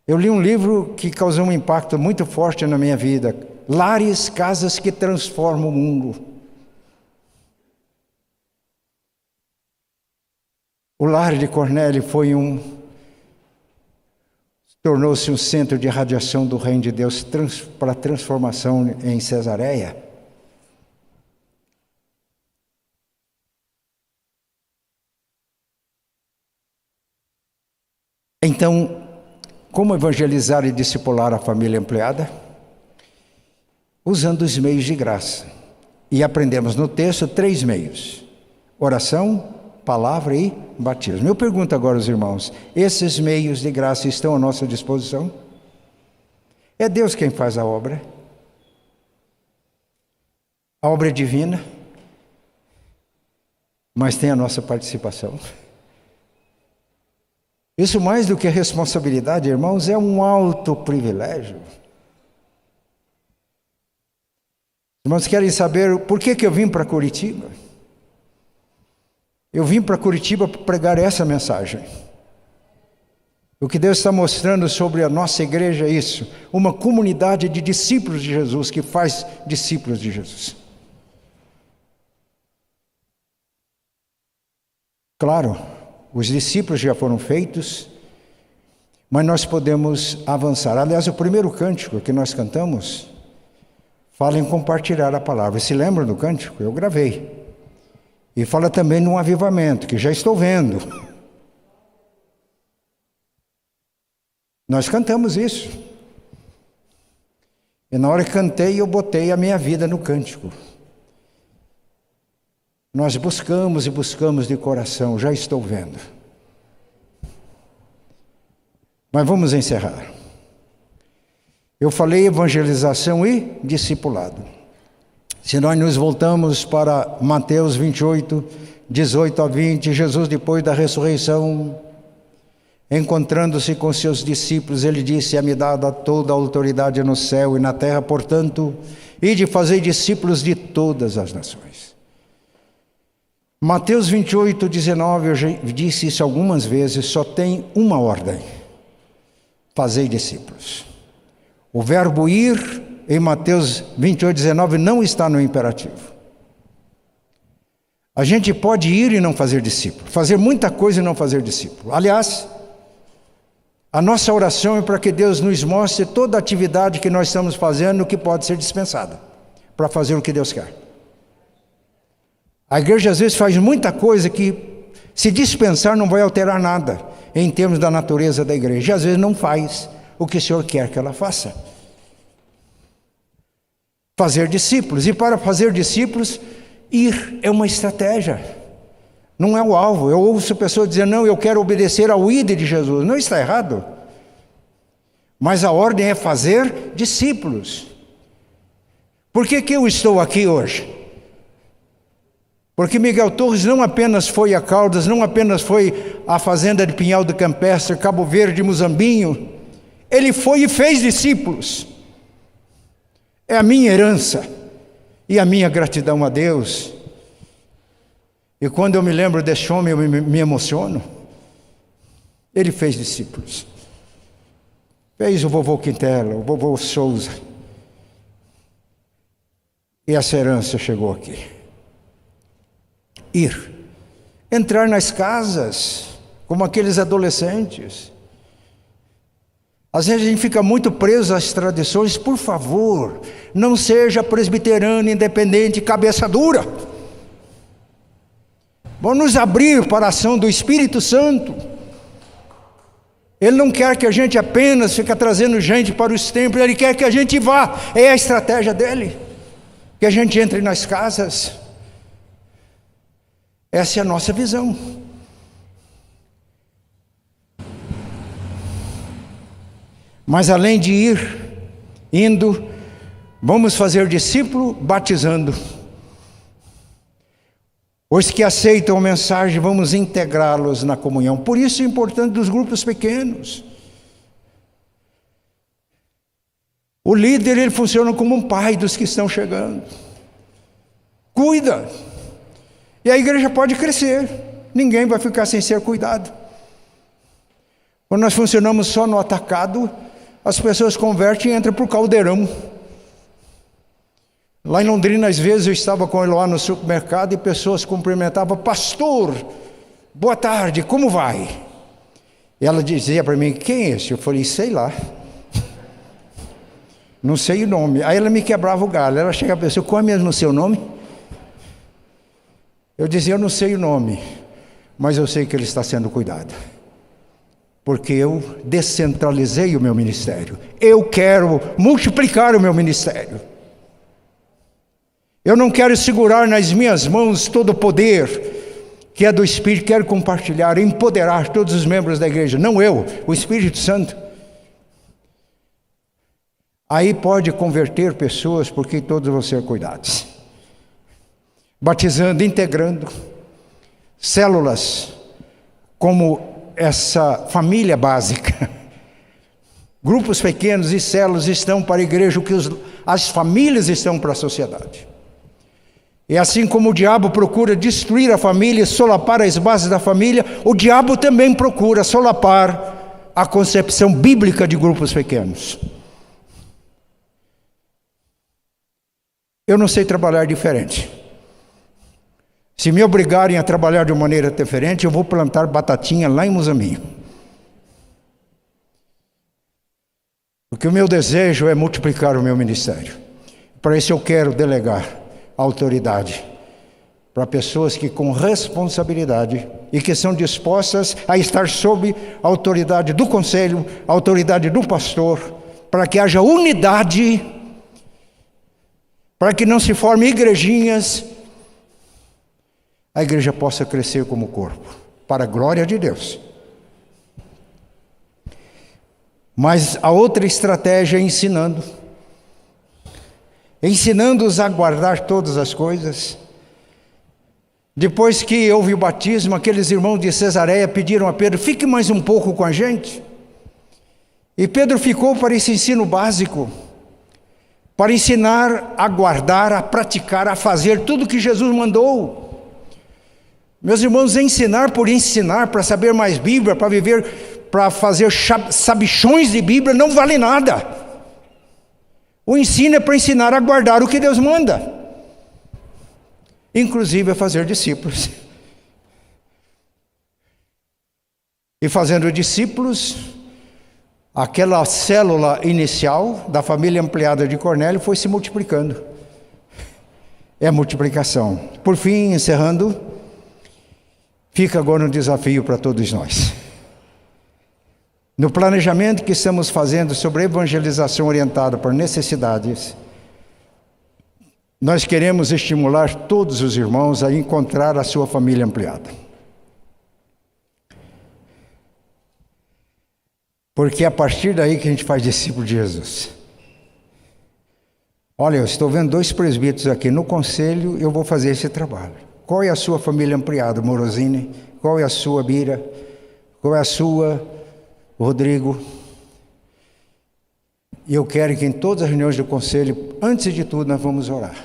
Eu li um livro que causou um impacto muito forte na minha vida. Lares, casas que transformam o mundo. O lar de Cornélio tornou-se um centro de radiação do reino de Deus para a transformação em Cesareia. Então, como evangelizar e discipular a família ampliada? Usando os meios de graça. E aprendemos no texto 3 meios: oração, palavra e batismo. Eu pergunto agora aos irmãos: esses meios de graça estão à nossa disposição? É Deus quem faz a obra. A obra é divina, mas tem a nossa participação. Isso, mais do que responsabilidade, irmãos, é um alto privilégio. Irmãos, querem saber por que eu vim para Curitiba? Eu vim para Curitiba para pregar essa mensagem. O que Deus está mostrando sobre a nossa igreja é isso: uma comunidade de discípulos de Jesus, que faz discípulos de Jesus. Claro, os discípulos já foram feitos, mas nós podemos avançar. Aliás, o primeiro cântico que nós cantamos fala em compartilhar a palavra. Se lembra do cântico? Eu gravei. E fala também num avivamento, que já estou vendo. Nós cantamos isso. E na hora que cantei, eu botei a minha vida no cântico. Nós buscamos e buscamos de coração, já estou vendo. Mas vamos encerrar. Eu falei evangelização e discipulado. Se nós nos voltamos para Mateus 28, 18 a 20, Jesus, depois da ressurreição, encontrando-se com seus discípulos, ele disse: é-me dada toda a autoridade no céu e na terra, portanto, ide fazer discípulos de todas as nações. Mateus 28, 19, eu já disse isso algumas vezes, só tem uma ordem: fazei discípulos. O verbo ir, em Mateus 28, 19, não está no imperativo. A gente pode ir e não fazer discípulo, fazer muita coisa e não fazer discípulo. Aliás, a nossa oração é para que Deus nos mostre toda a atividade que nós estamos fazendo que pode ser dispensada, para fazer o que Deus quer. A igreja às vezes faz muita coisa que, se dispensar, não vai alterar nada em termos da natureza da igreja. E às vezes não faz o que o Senhor quer que ela faça. Fazer discípulos. E para fazer discípulos, ir é uma estratégia. Não é o alvo. Eu ouço pessoas dizer: não, eu quero obedecer ao ID de Jesus. Não está errado. Mas a ordem é fazer discípulos. Por que eu estou aqui hoje? Porque Miguel Torres não apenas foi a Caldas, não apenas foi à fazenda de Pinhal do Campestre, Cabo Verde, Muzambinho. Ele foi e fez discípulos. É a minha herança e a minha gratidão a Deus. E quando eu me lembro desse homem, eu me emociono. Ele fez discípulos. Fez o vovô Quintela, o vovô Souza. E essa herança chegou aqui. Entrar nas casas, como aqueles adolescentes. Às vezes a gente fica muito preso às tradições. Por favor, não seja presbiteriano, independente, cabeça dura. Vamos nos abrir para a ação do Espírito Santo. Ele não quer que a gente apenas fique trazendo gente para os templos, Ele quer que a gente vá. É a estratégia dele. Que a gente entre nas casas. Essa é a nossa visão. Mas além de indo, vamos fazer discípulo batizando. Os que aceitam a mensagem, vamos integrá-los na comunhão. Por isso é importante dos grupos pequenos. O líder, ele funciona como um pai dos que estão chegando. Cuida. E a igreja pode crescer. Ninguém vai ficar sem ser cuidado. Quando nós funcionamos só no atacado, as pessoas convertem e entram para o caldeirão. Lá em Londrina, às vezes, eu estava com ele lá no supermercado e pessoas cumprimentavam: pastor, boa tarde, como vai? E ela dizia para mim: quem é esse? Eu falei: sei lá. Não sei o nome. Aí ela me quebrava o galho. Ela chega a pessoa: qual é mesmo o seu nome? Eu dizia: eu não sei o nome, mas eu sei que ele está sendo cuidado. Porque eu descentralizei o meu ministério. Eu quero multiplicar o meu ministério. Eu não quero segurar nas minhas mãos todo o poder que é do Espírito. Quero compartilhar, empoderar todos os membros da igreja. Não eu, o Espírito Santo. Aí pode converter pessoas, porque todos vão ser cuidados. Batizando, integrando células como essa família básica. Grupos pequenos e células estão para a igreja o que as famílias estão para a sociedade. E assim como o diabo procura destruir a família, solapar as bases da família, o diabo também procura solapar a concepção bíblica de grupos pequenos. Eu não sei trabalhar diferente. Se me obrigarem a trabalhar de maneira diferente, eu vou plantar batatinha lá em Muzambinho. Porque o meu desejo é multiplicar o meu ministério. Para isso eu quero delegar autoridade para pessoas que com responsabilidade e que são dispostas a estar sob a autoridade do conselho, a autoridade do pastor, para que haja unidade, para que não se formem igrejinhas, a igreja possa crescer como corpo, para a glória de Deus. Mas a outra estratégia é ensinando-os a guardar todas as coisas. Depois que houve o batismo, aqueles irmãos de Cesareia pediram a Pedro: fique mais um pouco com a gente. E Pedro ficou para esse ensino básico, para ensinar a guardar, a praticar, a fazer tudo que Jesus mandou. Meus irmãos, ensinar por ensinar, para saber mais Bíblia, para viver, para fazer sabichões de Bíblia, não vale nada. O ensino é para ensinar a guardar o que Deus manda, inclusive a fazer discípulos. E fazendo discípulos, aquela célula inicial da família ampliada de Cornélio foi se multiplicando. É multiplicação. Por fim, encerrando, fica agora um desafio para todos nós. No planejamento que estamos fazendo sobre evangelização orientada por necessidades, nós queremos estimular todos os irmãos a encontrar a sua família ampliada. Porque é a partir daí que a gente faz discípulo de Jesus. Olha, eu estou vendo 2 presbíteros aqui no conselho, eu vou fazer esse trabalho. Qual é a sua família ampliada, Morosini? Qual é a sua, Bira? Qual é a sua, Rodrigo? E eu quero que em todas as reuniões do conselho, antes de tudo, nós vamos orar,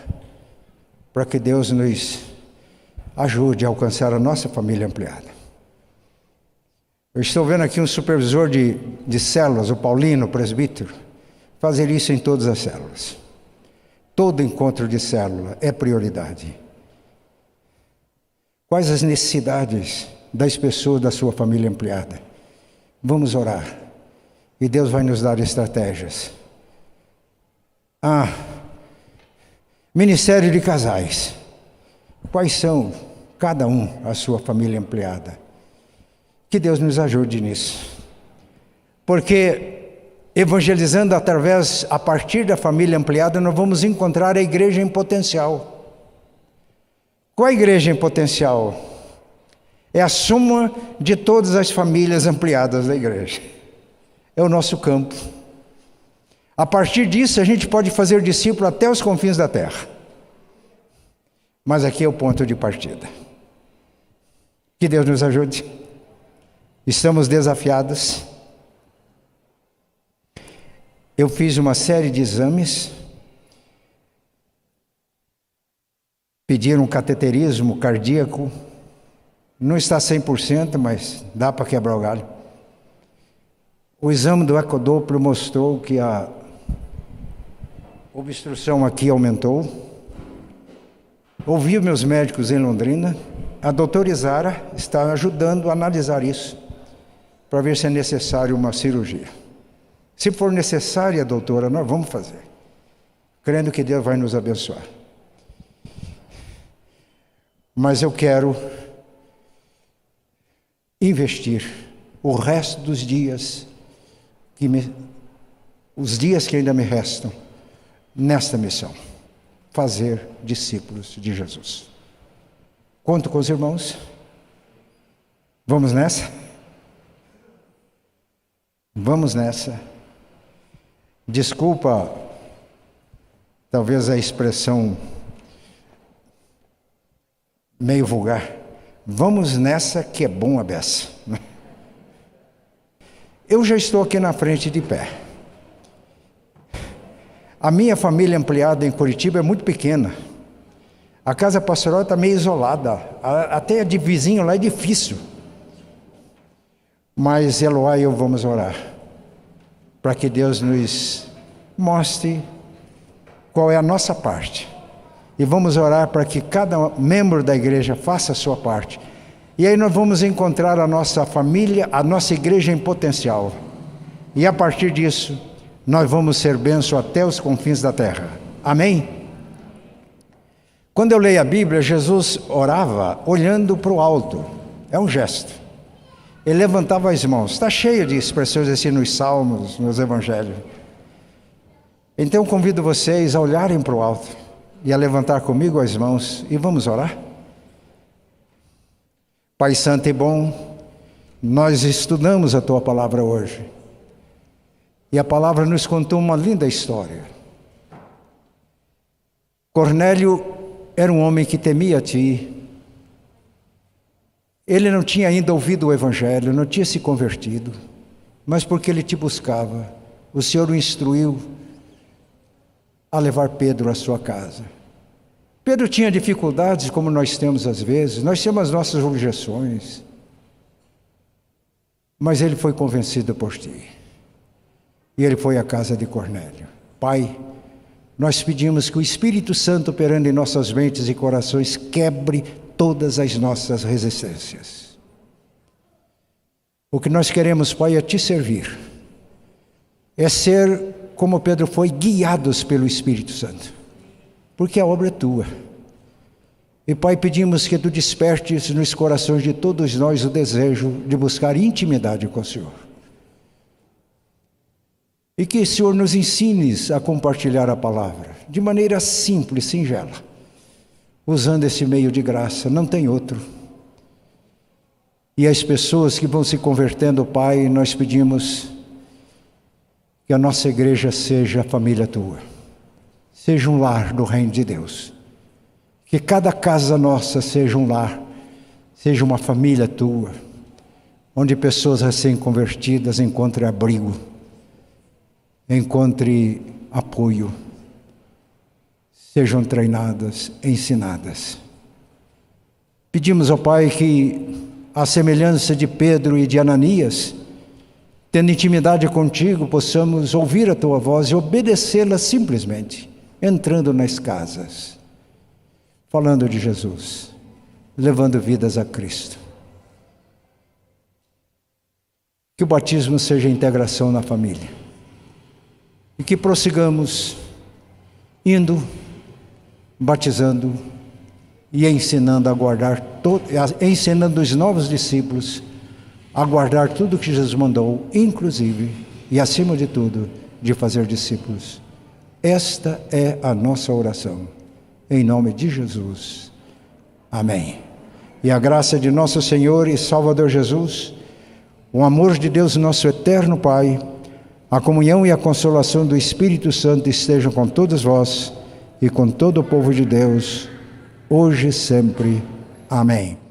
para que Deus nos ajude a alcançar a nossa família ampliada. Eu estou vendo aqui um supervisor de células, o Paulino, o presbítero, fazer isso em todas as células. Todo encontro de célula é prioridade. Quais as necessidades das pessoas da sua família ampliada? Vamos orar. E Deus vai nos dar estratégias. Ministério de casais. Quais são, cada um, a sua família ampliada? Que Deus nos ajude nisso. Porque evangelizando a partir da família ampliada, nós vamos encontrar a igreja em potencial. Qual a igreja em potencial? É a soma de todas as famílias ampliadas da igreja. É o nosso campo. A partir disso, a gente pode fazer discípulo até os confins da terra. Mas aqui é o ponto de partida. Que Deus nos ajude. Estamos desafiados. Eu fiz uma série de exames. Pediram um cateterismo cardíaco. Não está 100%, mas dá para quebrar o galho. O exame do ecodoppler mostrou que a obstrução aqui aumentou. Ouvi meus médicos em Londrina. A doutora Isara está ajudando a analisar isso, para ver se é necessário uma cirurgia. Se for necessária, doutora, nós vamos fazer, crendo que Deus vai nos abençoar. Mas eu quero investir o resto dos dias, os dias que ainda me restam, nesta missão: fazer discípulos de Jesus. Conto com os irmãos. Vamos nessa? Vamos nessa. Desculpa, talvez a expressão meio vulgar. Vamos nessa que é bom a beça. Eu já estou aqui na frente de pé. A minha família ampliada em Curitiba é muito pequena. A casa pastoral está meio isolada. Até de vizinho lá é difícil. Mas Eloá e eu vamos orar, para que Deus nos mostre qual é a nossa parte. E vamos orar para que cada membro da igreja faça a sua parte. E aí nós vamos encontrar a nossa família, a nossa igreja em potencial. E a partir disso, nós vamos ser bênção até os confins da terra. Amém? Quando eu leio a Bíblia, Jesus orava olhando para o alto. É um gesto. Ele levantava as mãos. Está cheio de expressões assim nos salmos, nos evangelhos. Então eu convido vocês a olharem para o alto e a levantar comigo as mãos e vamos orar. Pai Santo e bom, nós estudamos a Tua palavra hoje. E a palavra nos contou uma linda história. Cornélio era um homem que temia a Ti. Ele não tinha ainda ouvido o Evangelho, não tinha se convertido, mas porque ele Te buscava, o Senhor o instruiu a levar Pedro à sua casa. Pedro tinha dificuldades, como nós temos às vezes, nós temos as nossas objeções, mas ele foi convencido por Ti. E ele foi à casa de Cornélio. Pai, nós pedimos que o Espírito Santo operando em nossas mentes e corações quebre todas as nossas resistências. O que nós queremos, Pai, é Te servir. É ser, como Pedro foi, guiados pelo Espírito Santo. Porque a obra é Tua. E, Pai, pedimos que Tu despertes nos corações de todos nós o desejo de buscar intimidade com o Senhor. E que o Senhor nos ensines a compartilhar a palavra, de maneira simples, singela, usando esse meio de graça, não tem outro. E as pessoas que vão se convertendo, Pai, nós pedimos que a nossa igreja seja a família Tua. seja um lar do reino de Deus. Que cada casa nossa seja um lar, seja uma família tua, onde pessoas recém-convertidas encontrem abrigo, encontrem apoio, sejam treinadas, ensinadas. Pedimos ao Pai que, à semelhança de Pedro e de Ananias, tendo intimidade contigo, possamos ouvir a tua voz e obedecê-la simplesmente, entrando nas casas, falando de Jesus, levando vidas a Cristo. Que o batismo seja integração na família. E que prossigamos indo, batizando e ensinando a guardar, ensinando os novos discípulos a guardar tudo o que Jesus mandou, inclusive e acima de tudo, de fazer discípulos. Esta é a nossa oração. Em nome de Jesus. Amém. E a graça de nosso Senhor e Salvador Jesus, o amor de Deus, nosso eterno Pai, a comunhão e a consolação do Espírito Santo estejam com todos vós e com todo o povo de Deus, hoje e sempre. Amém.